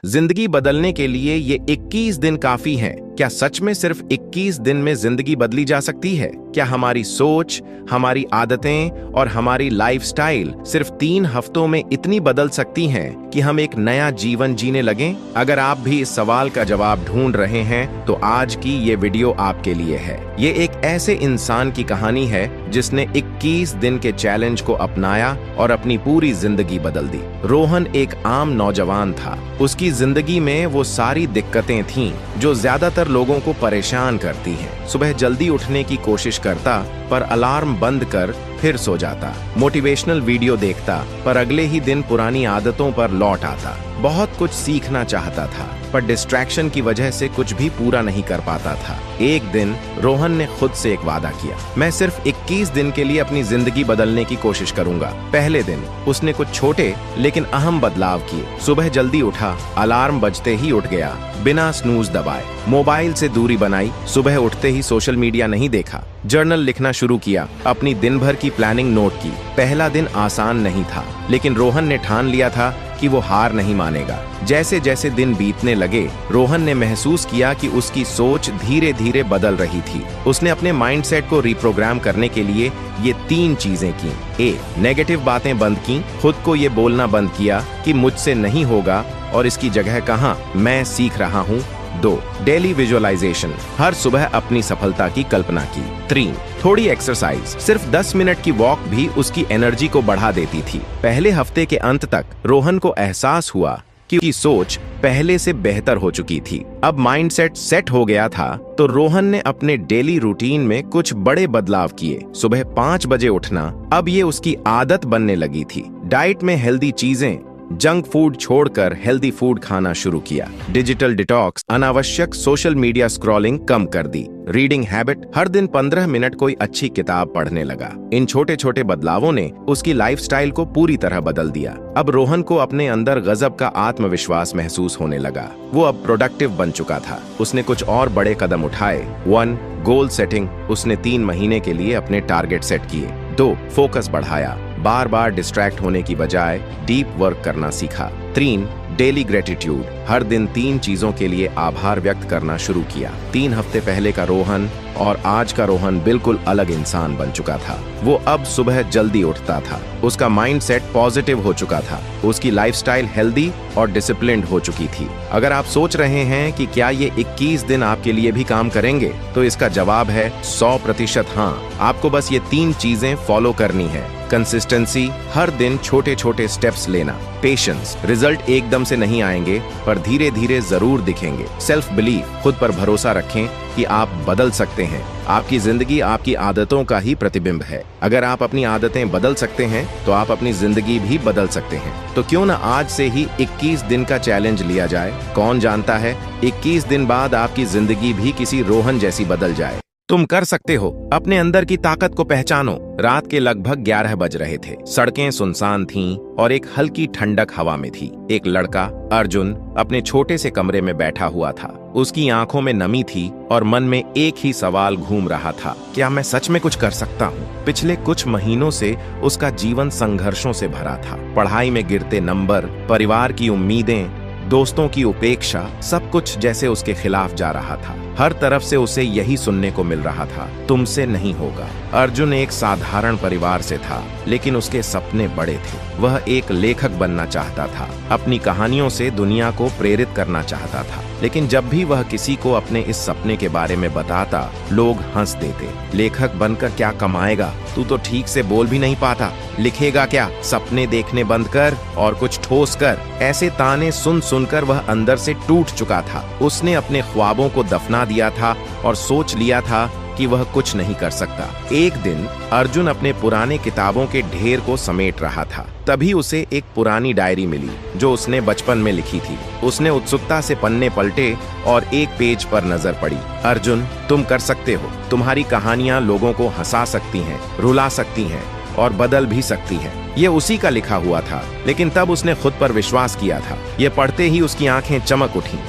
जिंदगी बदलने के लिए ये 21 दिन काफी हैं। क्या सच में सिर्फ 21 दिन में जिंदगी बदली जा सकती है? क्या हमारी सोच, हमारी आदतें और हमारी लाइफस्टाइल सिर्फ 3 हफ्तों में इतनी बदल सकती हैं कि हम एक नया जीवन जीने लगें? अगर आप भी इस सवाल का जवाब ढूंढ रहे हैं तो आज की ये वीडियो आपके लिए है। ये एक ऐसे इंसान की कहानी है जिसने 21 दिन के चैलेंज को अपनाया और अपनी पूरी जिंदगी बदल दी। रोहन एक आम नौजवान था। उसकी जिंदगी में वो सारी दिक्कतें थीं जो ज्यादातर लोगों को परेशान करती हैं। सुबह जल्दी उठने की कोशिश करता पर अलार्म बंद कर फिर सो जाता। मोटिवेशनल वीडियो देखता पर अगले ही दिन पुरानी आदतों पर लौट आता। बहुत कुछ सीखना चाहता था पर डिस्ट्रैक्शन की वजह से कुछ भी पूरा नहीं कर पाता था। एक दिन रोहन ने खुद से एक वादा किया, मैं सिर्फ 21 दिन के लिए अपनी जिंदगी बदलने की कोशिश करूंगा। पहले दिन उसने कुछ छोटे लेकिन अहम बदलाव किए। सुबह जल्दी उठा, अलार्म बजते ही उठ गया, बिना स्नूज दबाए। मोबाइल से दूरी बनाई, सुबह उठते ही सोशल मीडिया नहीं देखा। जर्नल लिखना शुरू किया, अपनी दिन भर की प्लानिंग नोट की। पहला दिन आसान नहीं था लेकिन रोहन ने ठान लिया था कि वो हार नहीं मानेगा। जैसे जैसे दिन बीतने लगे रोहन ने महसूस किया कि उसकी सोच धीरे धीरे बदल रही थी। उसने अपने माइंडसेट को रिप्रोग्राम करने के लिए ये 3 चीजें की। 1. नेगेटिव बातें बंद की। खुद को ये बोलना बंद किया कि मुझसे नहीं होगा और इसकी जगह कहां मैं सीख रहा हूं। 2. Daily visualisation. हर सुबह अपनी सफलता की कल्पना की। 3. थोड़ी एक्सरसाइज। सिर्फ 10 मिनट की वॉक भी उसकी एनर्जी को बढ़ा देती थी। पहले हफ्ते के अंत तक रोहन को एहसास हुआ कि उसकी सोच पहले से बेहतर हो चुकी थी। अब माइंडसेट सेट हो गया था तो रोहन ने अपने डेली रूटीन में कुछ बड़े बदलाव किए। सुबह 5 बजे उठना अब ये उसकी आदत बनने लगी थी। डाइट में हेल्दी चीजें, जंक फूड छोड़कर हेल्दी फूड खाना शुरू किया। डिजिटल डिटॉक्स, अनावश्यक सोशल मीडिया स्क्रॉलिंग कम कर दी। रीडिंग हैबिट, हर दिन 15 मिनट कोई अच्छी किताब पढ़ने लगा। इन छोटे छोटे बदलावों ने उसकी लाइफस्टाइल को पूरी तरह बदल दिया। अब रोहन को अपने अंदर गजब का आत्मविश्वास महसूस होने लगा। वो अब प्रोडक्टिव बन चुका था। उसने कुछ और बड़े कदम उठाए। 1. Goal setting. उसने 3 महीने के लिए अपने टारगेट सेट किए। 2. फोकस बढ़ाया। बार बार डिस्ट्रैक्ट होने की बजाय डीप वर्क करना सीखा। 3. Daily gratitude. हर दिन 3 चीजों के लिए आभार व्यक्त करना शुरू किया। 3 हफ्ते पहले का रोहन और आज का रोहन बिल्कुल अलग इंसान बन चुका था। वो अब सुबह जल्दी उठता था। उसका माइंडसेट पॉजिटिव हो चुका था। उसकी लाइफस्टाइल हेल्दी और डिसिप्लिन्ड हो चुकी थी। अगर आप सोच रहे हैं कि क्या ये 21 दिन आपके लिए भी काम करेंगे तो इसका जवाब है 100% हाँ। आपको बस ये 3 चीजें फॉलो करनी है। कंसिस्टेंसी, हर दिन छोटे छोटे स्टेप्स लेना। पेशेंस, रिजल्ट एकदम से नहीं आएंगे पर धीरे धीरे जरूर दिखेंगे। सेल्फ बिलीफ, खुद पर भरोसा रखें कि आप बदल सकते हैं। आपकी जिंदगी आपकी आदतों का ही प्रतिबिंब है। अगर आप अपनी आदतें बदल सकते हैं तो आप अपनी जिंदगी भी बदल सकते हैं। तो क्यों ना आज से ही 21 दिन का चैलेंज लिया जाए। कौन जानता है 21 दिन बाद आपकी जिंदगी भी किसी रोहन जैसी बदल जाए। तुम कर सकते हो। अपने अंदर की ताकत को पहचानो। रात के लगभग 11 बज रहे थे। सड़कें सुनसान थीं और एक हल्की ठंडक हवा में थी। एक लड़का अर्जुन अपने छोटे से कमरे में बैठा हुआ था। उसकी आंखों में नमी थी और मन में एक ही सवाल घूम रहा था, क्या मैं सच में कुछ कर सकता हूँ? पिछले कुछ महीनों से उसका जीवन संघर्षों से भरा था। पढ़ाई में गिरते नंबर, परिवार की उम्मीदें, दोस्तों की उपेक्षा, सब कुछ जैसे उसके खिलाफ जा रहा था। हर तरफ से उसे यही सुनने को मिल रहा था, तुमसे नहीं होगा। अर्जुन एक साधारण परिवार से था लेकिन उसके सपने बड़े थे। वह एक लेखक बनना चाहता था, अपनी कहानियों से दुनिया को प्रेरित करना चाहता था। लेकिन जब भी वह किसी को अपने इस सपने के बारे में बताता, लोग हंस देते। लेखक बनकर क्या कमाएगा? तू तो ठीक से बोल भी नहीं पाता। लिखेगा क्या? सपने देखने बंद कर और कुछ ठोस कर। ऐसे ताने सुन सुनकर वह अंदर से टूट चुका था। उसने अपने ख्वाबों को दफना दिया था और सोच लिया था कि वह कुछ नहीं कर सकता। एक दिन अर्जुन अपने पुराने किताबों के ढेर को समेट रहा था। तभी उसे एक पुरानी डायरी मिली जो उसने बचपन में लिखी थी। उसने उत्सुकता से पन्ने पलटे और एक पेज पर नजर पड़ी। अर्जुन, तुम कर सकते हो। तुम्हारी कहानियां लोगों को हंसा सकती हैं, रुला सकती हैं और बदल भी सकती हैं। ये उसी का लिखा हुआ था, लेकिन तब उसने खुद पर विश्वास किया था। ये पढ़ते ही उसकी आंखें चमक उठीं।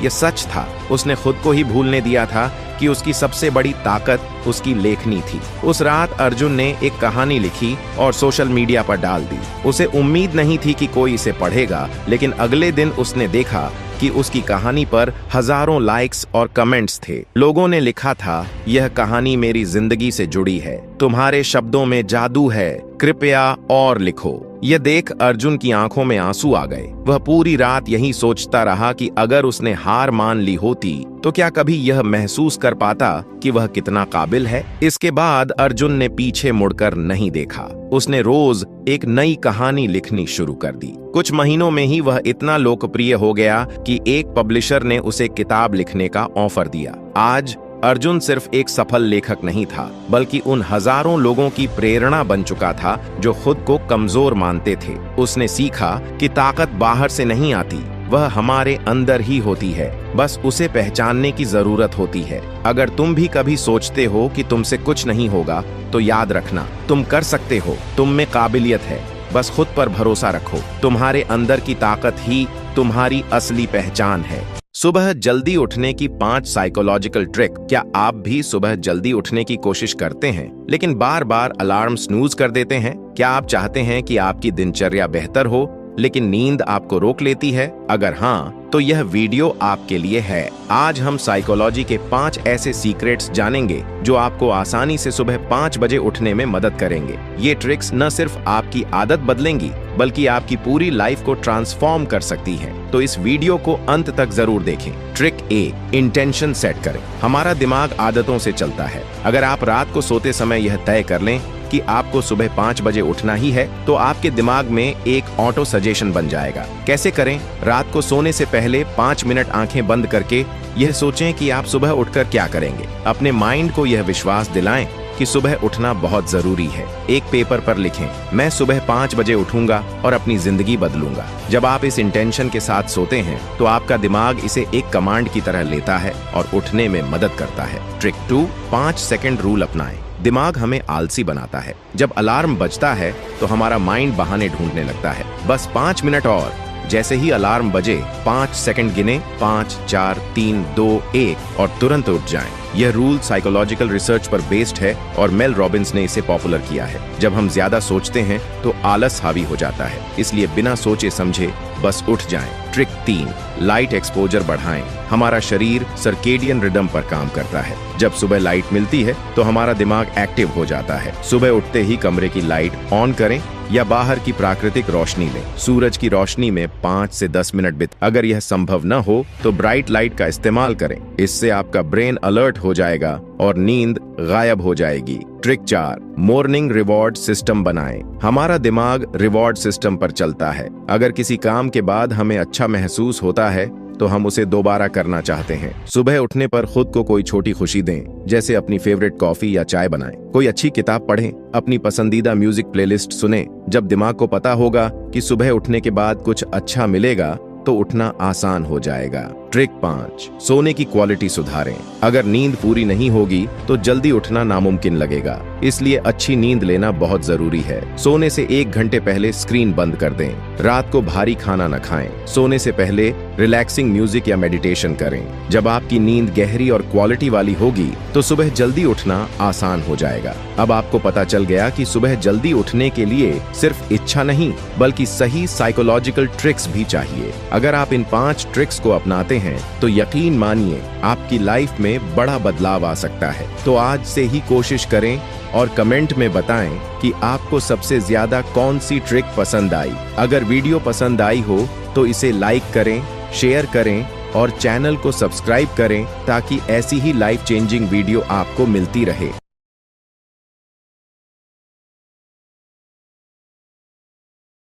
ये सच था। उसने खुद को ही भूलने दिया था कि उसकी सबसे बड़ी ताकत उसकी लेखनी थी। उस रात अर्जुन ने एक कहानी लिखी और सोशल मीडिया पर डाल दी। उसे उम्मीद नहीं थी कि कोई इसे पढ़ेगा, लेकिन अगले दिन उसने देखा कि उसकी कहानी पर हजारों लाइक्स और कमेंट्स थे। लोगों ने लिखा था, यह कहानी मेरी जिंदगी से जुड़ी है, तुम्हारे शब्दों में जादू है, कृपया और लिखो। यह देख अर्जुन की आंखों में आंसू आ गए। वह पूरी रात यही सोचता रहा कि अगर उसने हार मान ली होती तो क्या कभी यह महसूस कर पाता कि वह कितना काबिल है। इसके बाद अर्जुन ने पीछे मुड़कर नहीं देखा। उसने रोज एक नई कहानी लिखनी शुरू कर दी। कुछ महीनों में ही वह इतना लोकप्रिय हो गया कि एक पब्लिशर ने उसे किताब लिखने का ऑफर दिया। आज अर्जुन सिर्फ एक सफल लेखक नहीं था, बल्कि उन हजारों लोगों की प्रेरणा बन चुका था जो खुद को कमजोर मानते थे। उसने सीखा कि ताकत बाहर से नहीं आती, वह हमारे अंदर ही होती है, बस उसे पहचानने की जरूरत होती है। अगर तुम भी कभी सोचते हो कि तुमसे कुछ नहीं होगा, तो याद रखना, तुम कर सकते हो। तुम में काबिलियत है, बस खुद पर भरोसा रखो। तुम्हारे अंदर की ताकत ही तुम्हारी असली पहचान है। सुबह जल्दी उठने की 5 साइकोलॉजिकल ट्रिक। क्या आप भी सुबह जल्दी उठने की कोशिश करते हैं, लेकिन बार बार अलार्म स्नूज कर देते हैं? क्या आप चाहते हैं कि आपकी दिनचर्या बेहतर हो, लेकिन नींद आपको रोक लेती है? अगर हाँ, तो यह वीडियो आपके लिए है। आज हम साइकोलॉजी के 5 ऐसे सीक्रेट्स जानेंगे जो आपको आसानी से सुबह 5 बजे उठने में मदद करेंगे। ये ट्रिक्स न सिर्फ आपकी आदत बदलेंगी, बल्कि आपकी पूरी लाइफ को ट्रांसफॉर्म कर सकती हैं। तो इस वीडियो को अंत तक जरूर देखें। ट्रिक ए, इंटेंशन सेट करें। हमारा दिमाग आदतों से चलता है। अगर आप रात को सोते समय यह तय कर लें कि आपको सुबह 5 बजे उठना ही है, तो आपके दिमाग में एक ऑटो सजेशन बन जाएगा। कैसे करें? रात को सोने से पहले 5 मिनट आंखें बंद करके यह सोचें कि आप सुबह उठकर क्या करेंगे। अपने माइंड को यह विश्वास दिलाएं कि सुबह उठना बहुत जरूरी है। एक पेपर पर लिखें, मैं सुबह 5 बजे उठूंगा और अपनी जिंदगी बदलूंगा। जब आप इस इंटेंशन के साथ सोते हैं, तो आपका दिमाग इसे एक कमांड की तरह लेता है और उठने में मदद करता है। ट्रिक 2, 5 सेकंड रूल अपनाएं। दिमाग हमें आलसी बनाता है। जब अलार्म बजता है, तो हमारा माइंड बहाने ढूंढने लगता है। बस 5 मिनट और। जैसे ही अलार्म बजे, 5 सेकंड गिने, 5, 4, 3, 2, 1 और तुरंत उठ जाएं। यह रूल साइकोलॉजिकल रिसर्च पर बेस्ड है और मेल रॉबिन्स ने इसे पॉपुलर किया है। जब हम ज्यादा सोचते हैं, तो आलस हावी हो जाता है, इसलिए बिना सोचे समझे बस उठ जाएं। ट्रिक 3, लाइट एक्सपोजर बढ़ाएं। हमारा शरीर सर्केडियन रिदम पर काम करता है। जब सुबह लाइट मिलती है, तो हमारा दिमाग एक्टिव हो जाता है। सुबह उठते ही कमरे की लाइट ऑन करें या बाहर की प्राकृतिक रोशनी लें। सूरज की रोशनी में 5 से 10 मिनट बिताएं। अगर यह संभव न हो, तो ब्राइट लाइट का इस्तेमाल करें। इससे आपका ब्रेन अलर्ट हो जाएगा और नींद गायब हो जाएगी। ट्रिक 4, मॉर्निंग रिवॉर्ड सिस्टम बनाएं। हमारा दिमाग रिवॉर्ड सिस्टम पर चलता है। अगर किसी काम के बाद हमें अच्छा महसूस होता है, तो हम उसे दोबारा करना चाहते हैं। सुबह उठने पर खुद को कोई छोटी खुशी दें, जैसे अपनी फेवरेट कॉफी या चाय बनाएं। कोई अच्छी किताब पढ़ें, अपनी पसंदीदा म्यूजिक प्लेलिस्ट सुनें। जब दिमाग को पता होगा कि सुबह उठने के बाद कुछ अच्छा मिलेगा, तो उठना आसान हो जाएगा। ट्रिक 5, सोने की क्वालिटी सुधारें। अगर नींद पूरी नहीं होगी, तो जल्दी उठना नामुमकिन लगेगा। इसलिए अच्छी नींद लेना बहुत जरूरी है। सोने से 1 घंटे पहले स्क्रीन बंद कर दें। रात को भारी खाना न खाएं। सोने से पहले रिलैक्सिंग म्यूजिक या मेडिटेशन करें। जब आपकी नींद गहरी और क्वालिटी वाली होगी, तो सुबह जल्दी उठना आसान हो जाएगा। अब आपको पता चल गया कि सुबह जल्दी उठने के लिए सिर्फ इच्छा नहीं, बल्कि सही साइकोलॉजिकल ट्रिक्स भी चाहिए। अगर आप इन 5 ट्रिक्स को अपनाते हैं, तो यकीन मानिए आपकी लाइफ में बड़ा बदलाव आ सकता है। तो आज से ही कोशिश करें और कमेंट में बताएं कि आपको सबसे ज्यादा कौन सी ट्रिक पसंद आई। अगर वीडियो पसंद आई हो, तो इसे लाइक करें, शेयर करें और चैनल को सब्सक्राइब करें, ताकि ऐसी ही लाइफ चेंजिंग वीडियो आपको मिलती रहे।